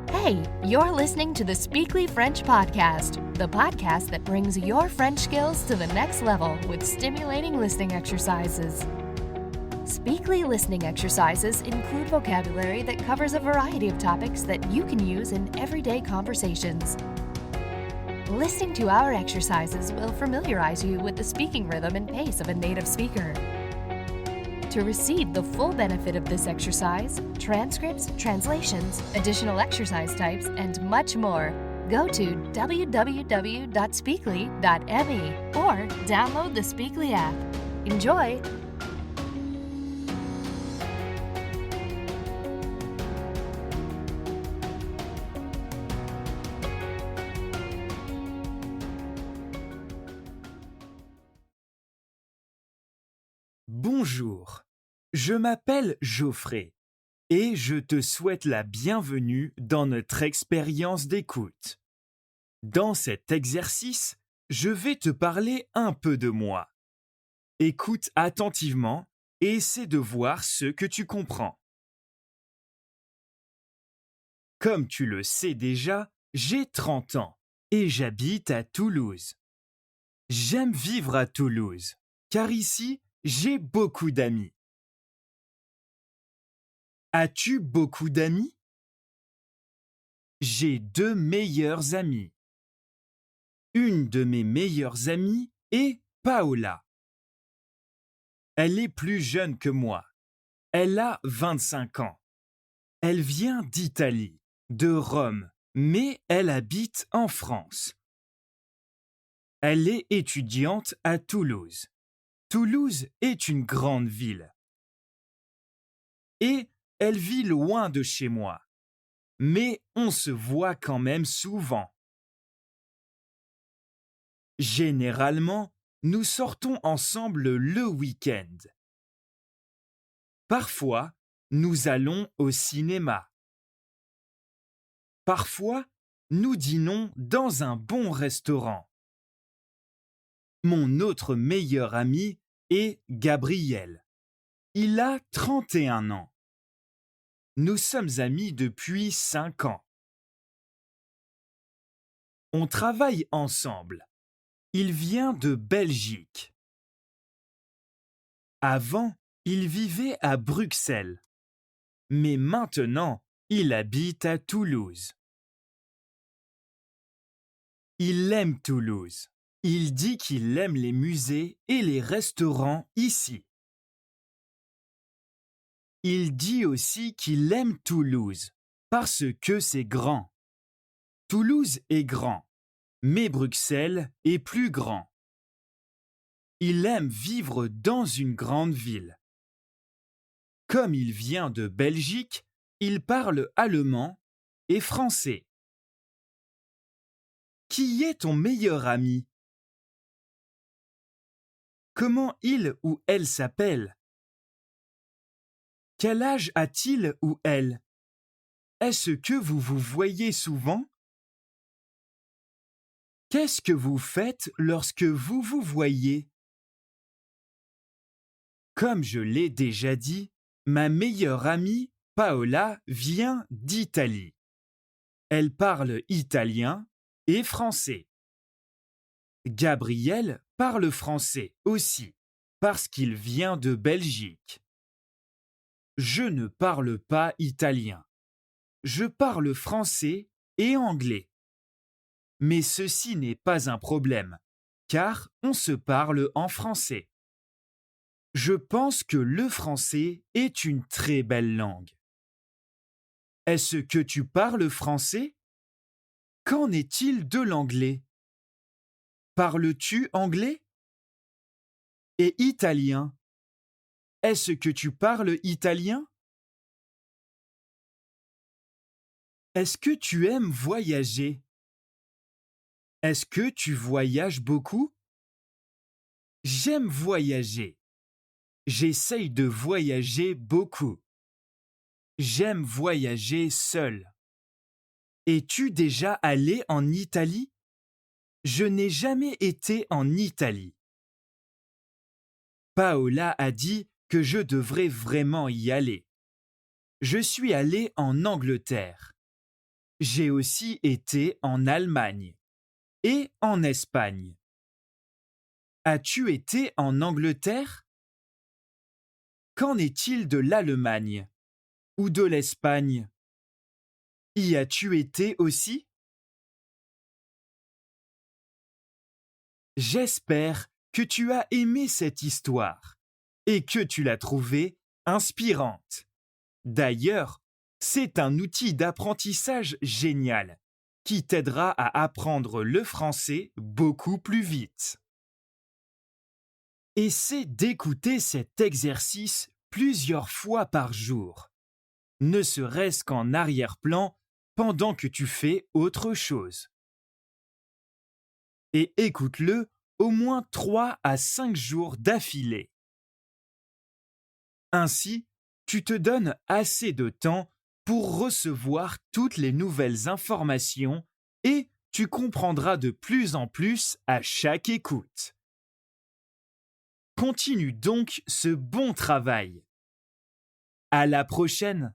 Hey, you're listening to the Speakly French Podcast, the podcast that brings your French skills to the next level with stimulating listening exercises. Speakly listening exercises include vocabulary that covers a variety of topics that you can use in everyday conversations. Listening to our exercises will familiarize you with the speaking rhythm and pace of a native speaker. To receive the full benefit of this exercise, transcripts, translations, additional exercise types, and much more, go to www.speakly.me or download the Speakly app. Enjoy! Bonjour, je m'appelle Geoffrey et je te souhaite la bienvenue dans notre expérience d'écoute. Dans cet exercice, je vais te parler un peu de moi. Écoute attentivement et essaie de voir ce que tu comprends. Comme tu le sais déjà, j'ai 30 ans et j'habite à Toulouse. J'aime vivre à Toulouse, car ici, j'ai beaucoup d'amis. As-tu beaucoup d'amis? J'ai 2 meilleures amies. Une de mes meilleures amies est Paola. Elle est plus jeune que moi. Elle a 25 ans. Elle vient d'Italie, de Rome, mais elle habite en France. Elle est étudiante à Toulouse. Toulouse est une grande ville. Et elle vit loin de chez moi. Mais on se voit quand même souvent. Généralement, nous sortons ensemble le week-end. Parfois, nous allons au cinéma. Parfois, nous dînons dans un bon restaurant. Mon autre meilleur ami est Gabriel. Il a 31 ans. Nous sommes amis depuis 5 ans. On travaille ensemble. Il vient de Belgique. Avant, il vivait à Bruxelles. Mais maintenant, il habite à Toulouse. Il aime Toulouse. Il dit qu'il aime les musées et les restaurants ici. Il dit aussi qu'il aime Toulouse parce que c'est grand. Toulouse est grand, mais Bruxelles est plus grand. Il aime vivre dans une grande ville. Comme il vient de Belgique, il parle allemand et français. Qui est ton meilleur ami? Comment il ou elle s'appelle? Quel âge a-t-il ou elle? Est-ce que vous vous voyez souvent? Qu'est-ce que vous faites lorsque vous vous voyez? Comme je l'ai déjà dit, ma meilleure amie, Paola, vient d'Italie. Elle parle italien et français. Gabriel parle français aussi, parce qu'il vient de Belgique. Je ne parle pas italien. Je parle français et anglais. Mais ceci n'est pas un problème, car on se parle en français. Je pense que le français est une très belle langue. Est-ce que tu parles français? Qu'en est-il de l'anglais? Parles-tu anglais? Et italien? Est-ce que tu parles italien? Est-ce que tu aimes voyager? Est-ce que tu voyages beaucoup? J'aime voyager. J'essaye de voyager beaucoup. J'aime voyager seul. Es-tu déjà allé en Italie? Je n'ai jamais été en Italie. Paola a dit que je devrais vraiment y aller. Je suis allé en Angleterre. J'ai aussi été en Allemagne et en Espagne. As-tu été en Angleterre? Qu'en est-il de l'Allemagne ou de l'Espagne? Y as-tu été aussi? J'espère que tu as aimé cette histoire et que tu l'as trouvée inspirante. D'ailleurs, c'est un outil d'apprentissage génial qui t'aidera à apprendre le français beaucoup plus vite. Essaie d'écouter cet exercice plusieurs fois par jour, ne serait-ce qu'en arrière-plan pendant que tu fais autre chose. Et écoute-le au moins 3 à 5 jours d'affilée. Ainsi, tu te donnes assez de temps pour recevoir toutes les nouvelles informations et tu comprendras de plus en plus à chaque écoute. Continue donc ce bon travail. À la prochaine!